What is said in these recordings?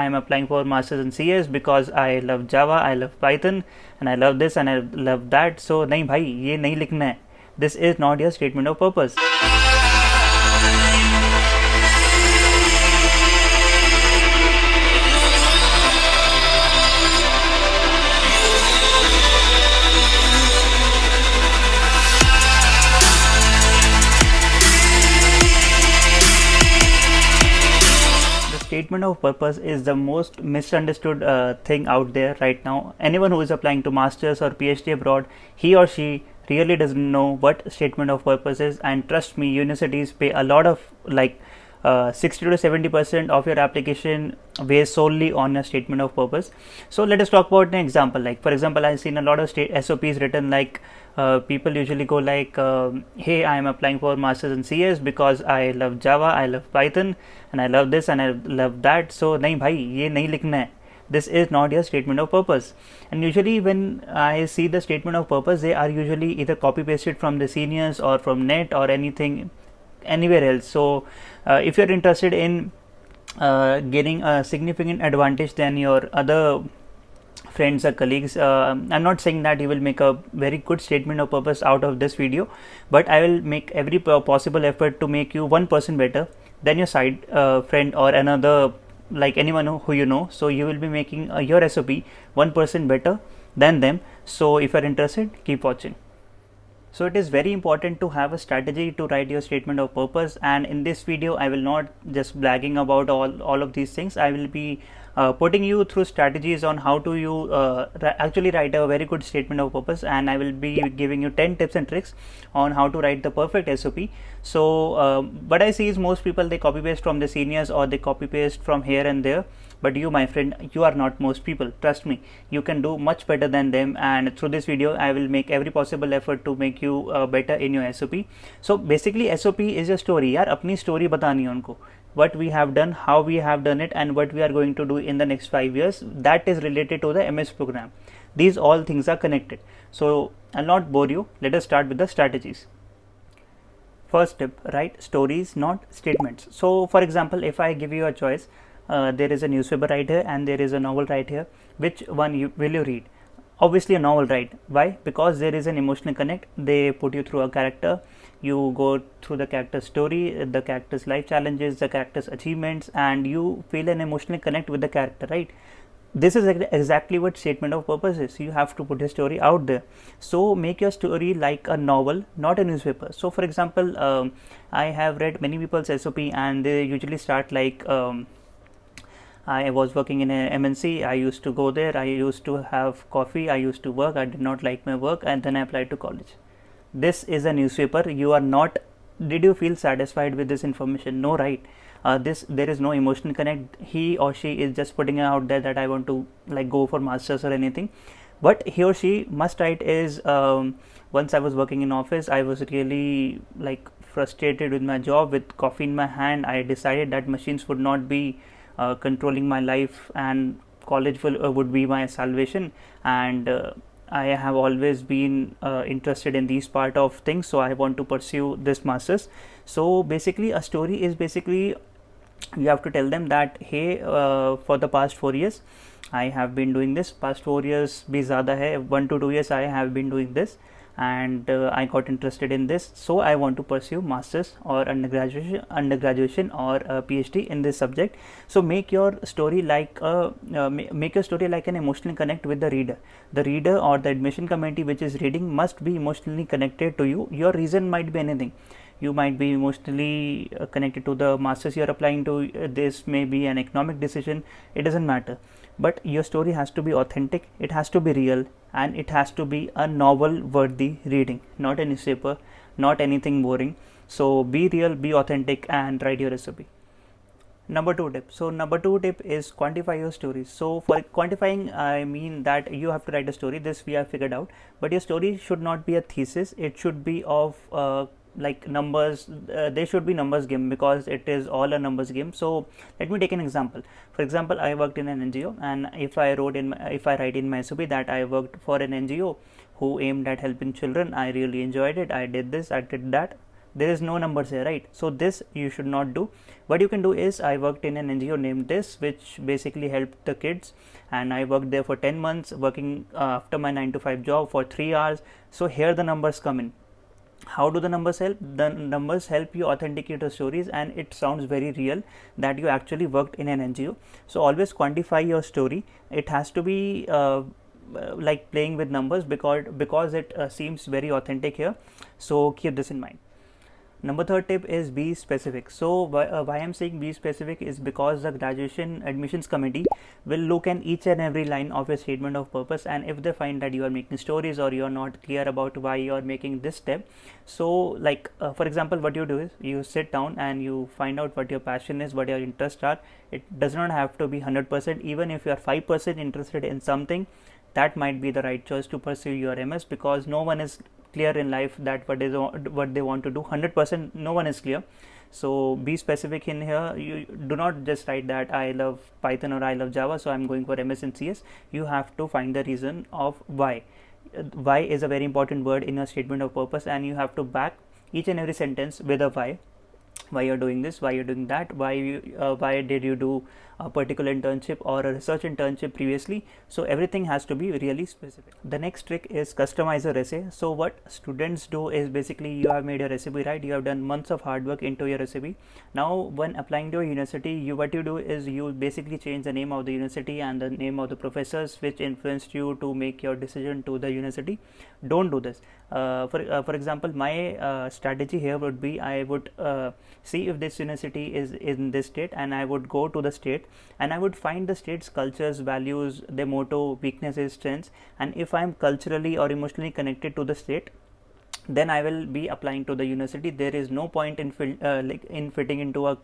I'm applying for masters in CS because I love Java, I love Python, and I love this and I love that. So नहीं भाई, ये नहीं लिखना है. This is not your statement of purpose. Statement of purpose is the most misunderstood thing out there right now. Anyone who is applying to masters or PhD abroad, he or she really doesn't know what statement of purpose is. And trust me, universities pay a lot of 60 to 70% of your application based solely on a statement of purpose. So let us talk about an example. Like for example, I've seen a lot of SOPs written like people usually go like, hey, I am applying for masters in CS because I love Java, I love Python, and I love this and I love that. So नहीं भाई, ये नहीं लिखना है. This is not your statement of purpose. And usually when I see the statement of purpose, they are usually either copy pasted from the seniors or from net or anything anywhere else. So if you're interested in getting a significant advantage than your other friends or colleagues, I'm not saying that you will make a very good statement of purpose out of this video, but I will make every possible effort to make you 1% better than your side friend or another, like anyone who you know. So you will be making your SOP 1% better than them. So if you're interested, keep watching. So it is very important to have a strategy to write your statement of purpose, and in this video I will not just blagging about all of these things. I will be putting you through strategies on how to you actually write a very good statement of purpose, and I will be giving you 10 tips and tricks on how to write the perfect SOP. So what I see is most people, they copy paste from the seniors or they copy paste from here and there, but you, my friend, you are not most people. Trust me, you can do much better than them, and through this video I will make every possible effort to make you better in your SOP. So basically SOP is a story. यार अपनी story बतानी है उनको, what we have done, how we have done it, and what we are going to do in the next 5 years. That is related to the MS program. These all things are connected. So I'll not bore you. Let us start with the strategies. First tip, write stories, not statements. So for example, if I give you a choice, there is a newspaper right here and there is a novel right here, which one will you read? Obviously a novel, right? Why? Because there is an emotional connect. They put you through a character, you go through the character's story, the character's life challenges, the character's achievements, and you feel an emotional connect with the character, right? This is exactly what statement of purpose is. You have to put a story out there. So make your story like a novel, not a newspaper. So for example, I have read many people's SOP and they usually start like, I was working in a MNC, I used to go there, I used to have coffee, I used to work, I did not like my work, and then I applied to college. This is a newspaper. You are not, did you feel satisfied with this information? No, right? There is no emotional connect. He or she is just putting it out there that I want to like go for masters or anything. But he or she must write is, once I was working in office, I was really like frustrated with my job. With coffee in my hand, I decided that machines would not be controlling my life, and college would be my salvation. And I have always been interested in these part of things, so I want to pursue this masters. So basically a story is basically, you have to tell them that hey, for the past 4 years I have been doing this. Past 4 years bhi zyada hai, 1 to 2 years I have been doing this, and I got interested in this, so I want to pursue masters or undergraduation or a PhD in this subject. So make your story like make your story like an emotional connect with the reader. The reader or the admission committee which is reading must be emotionally connected to you. Your reason might be anything. You might be emotionally connected to the masters you are applying to. This may be an economic decision, it doesn't matter, but your story has to be authentic, it has to be real, and it has to be a novel worthy reading, not a newspaper, not anything boring. So be real, be authentic, and write your SOP. Number 2 tip. So number 2 tip is quantify your stories. So for quantifying, I mean that you have to write a story. This we have figured out, but your story should not be a thesis. It should be of like numbers. There should be numbers game, because it is all a numbers game. So let me take an example. For example, I worked in an NGO, and if I write in my SOP that I worked for an NGO who aimed at helping children, I really enjoyed it, I did this, I did that, there is no numbers here, right? So this you should not do. What you can do is, I worked in an NGO named this, which basically helped the kids, and I worked there for 10 months, working after my 9 to 5 job for 3 hours. So here the numbers come in. How do the numbers help? The numbers help you authenticate your stories, and it sounds very real that you actually worked in an NGO. So always quantify your story. It has to be like playing with numbers, because it seems very authentic here. So keep this in mind. Number third tip is be specific. So why I'm saying be specific is because the graduation admissions committee will look at each and every line of your statement of purpose, and if they find that you are making stories or you are not clear about why you are making this step, so like for example, what you do is you sit down and you find out what your passion is, what your interests are. It does not have to be 100%. Even if you are 5% interested in something, that might be the right choice to pursue your MS, because no one is clear in life that what they want to do 100%. No one is clear. So be specific in here. You do not just write that I love Python or I love Java, so I'm going for MS in CS. You have to find the reason of why. Why is a very important word in your statement of purpose, and you have to back each and every sentence with a why you're doing this, why you're doing that, why did you do a particular internship or a research internship previously. So everything has to be really specific. The next trick is customize your essay. So what students do is, basically you have made your recipe, right? You have done months of hard work into your recipe. Now when applying to a university, what you do is you basically change the name of the university and the name of the professors which influenced you to make your decision to the university. Don't do this. For example, my strategy here would be, I would see if this university is in this state, and I would go to the state and I would find the state's cultures, values, their motto, weaknesses, strengths, and if I am culturally or emotionally connected to the state, then I will be applying to the university. There is no point in fitting into a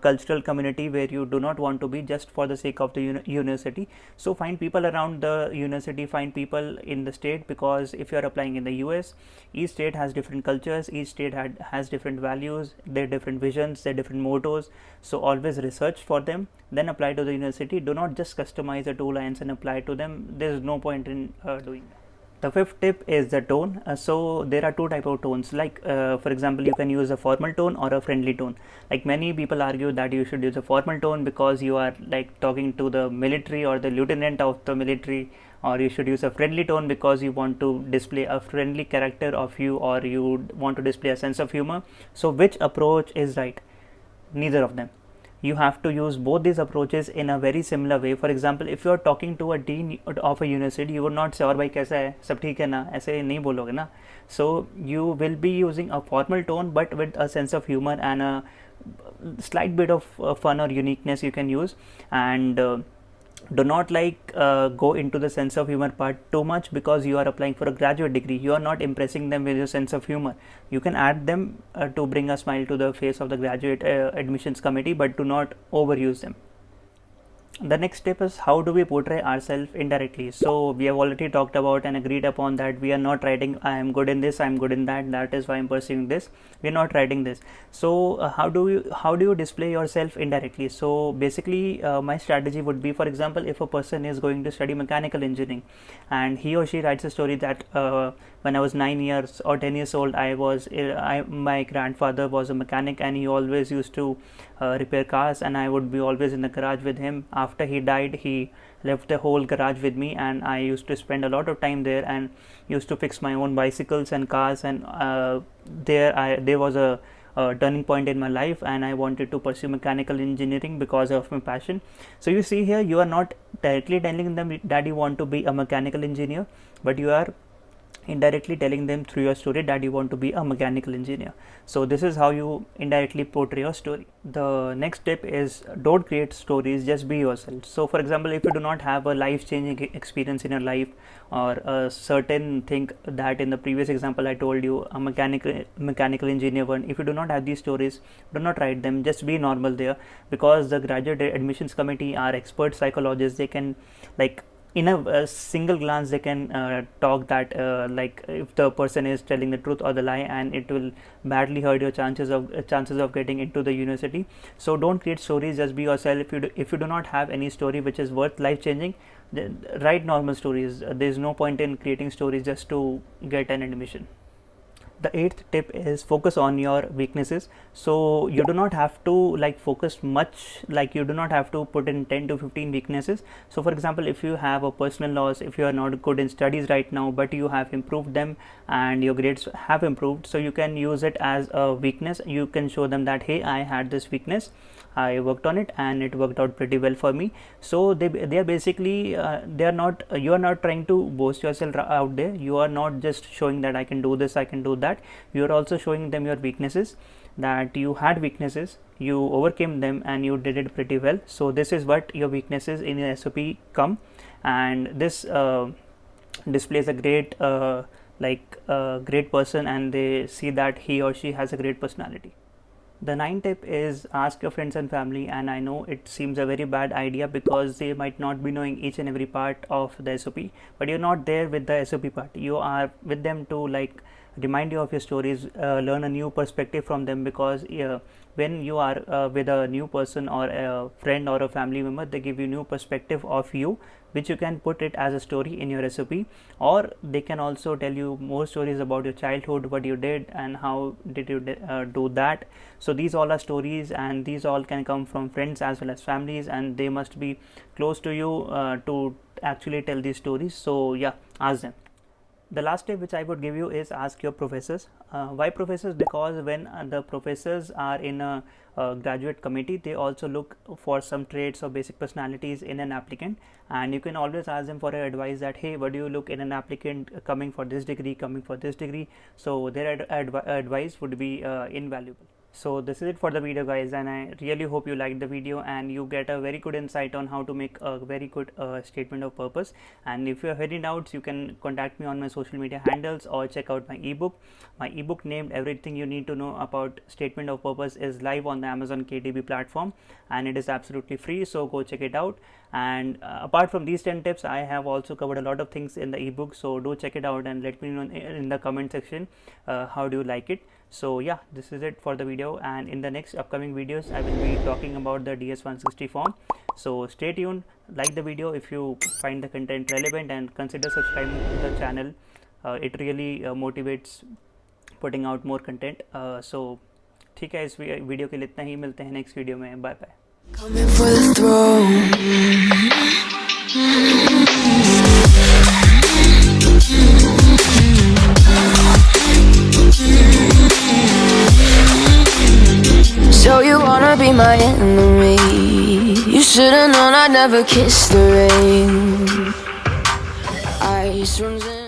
cultural community where you do not want to be just for the sake of the university. So find people around the university, find people in the state, because if you are applying in the US, each state has different cultures, each state has different values, their different visions, their different mottos. So always research for them, then apply to the university. Do not just customize the 2 lines and apply to them. There is no point in doing that. The fifth tip is the tone. So there are 2 types of tones. Like for example, you can use a formal tone or a friendly tone. Like many people argue that you should use a formal tone because you are like talking to the military or the lieutenant of the military, or you should use a friendly tone because you want to display a friendly character of you, or you want to display a sense of humor. So which approach is right? Neither of them. You have to use both these approaches in a very similar way. For example, if you are talking to a dean of a university, you would not say, और भाई कैसा है, सब ठीक है ना, ऐसे नहीं बोलोगे ना. So you will be using a formal tone, but with a sense of humor and a slight bit of fun or uniqueness you can use. And do not go into the sense of humor part too much, because you are applying for a graduate degree. You are not impressing them with your sense of humor. You can add them to bring a smile to the face of the graduate admissions committee, but do not overuse them. The next step is, how do we portray ourselves indirectly? So we have already talked about and agreed upon that we are not writing I am good in this, I am good in that is why I am pursuing this. We are not writing this. So how do you display yourself indirectly? So basically my strategy would be, for example, if a person is going to study mechanical engineering and he or she writes a story that when I was 9 years or 10 years old, my grandfather was a mechanic and he always used to repair cars, and I would be always in the garage with him. After he died, he left the whole garage with me, and I used to spend a lot of time there and used to fix my own bicycles and cars. And there was a turning point in my life, and I wanted to pursue mechanical engineering because of my passion. So you see here, you are not directly telling them that you want to be a mechanical engineer, but you are indirectly telling them through your story that you want to be a mechanical engineer. So this is how you indirectly portray your story. The next step is, don't create stories, just be yourself. So for example, if you do not have a life-changing experience in your life, or a certain thing that in the previous example I told you, a mechanical engineer one, if you do not have these stories, do not write them, just be normal there, because the graduate admissions committee are expert psychologists. They can, like, in a single glance, they can talk that if the person is telling the truth or the lie, and it will badly hurt your chances of getting into the university. So don't create stories, just be yourself. If you do not have any story which is worth life changing, write normal stories. There is no point in creating stories just to get an admission. The eighth tip is focus on your weaknesses. So you do not have to like focus much, like you do not have to put in 10 to 15 weaknesses. So for example, if you have a personal loss, if you are not good in studies right now but you have improved them and your grades have improved, so you can use it as a weakness. You can show them that, hey, I had this weakness, I worked on it and it worked out pretty well for me. So they are basically they are not, you are not trying to boast yourself out there. You are not just showing that I can do this, I can do that. You are also showing them your weaknesses, that you had weaknesses, you overcame them and you did it pretty well. So this is what your weaknesses in your SOP come, and this displays a great great person, and they see that he or she has a great personality. The ninth tip is ask your friends and family, and I know it seems a very bad idea because they might not be knowing each and every part of the SOP, but you're not there with the SOP part. You are with them to like remind you of your stories, learn a new perspective from them, because when you are with a new person or a friend or a family member, they give you new perspective of you, which you can put it as a story in your SOP, or they can also tell you more stories about your childhood, what you did and how did you do that. So these all are stories, and these all can come from friends as well as families, and they must be close to you to actually tell these stories. So yeah, ask them. The last tip which I would give you is ask your professors. Why professors? Because when the professors are in a graduate committee, they also look for some traits or basic personalities in an applicant, and you can always ask them for advice that, hey, what do you look in an applicant coming for this degree, coming for this degree? So their advice would be invaluable. So this is it for the video, guys, and I really hope you liked the video and you get a very good insight on how to make a very good statement of purpose. And if you have any doubts, you can contact me on my social media handles or check out my ebook. My ebook named Everything You Need to Know About Statement of Purpose is live on the Amazon KDP platform, and it is absolutely free, so go check it out. And apart from these 10 tips, I have also covered a lot of things in the ebook, so do check it out and let me know in the comment section how do you like it. So yeah, this is it for the video, and in the next upcoming videos I will be talking about the DS160 form. So stay tuned, like the video if you find the content relevant, and consider subscribing to the channel. It really motivates putting out more content. So ठीक है, इस video के लिए इतना ही, मिलते हैं next video में, bye bye. Coming for the throne. So you wanna be my enemy? You should've known I'd never kiss the rain. Ice runs in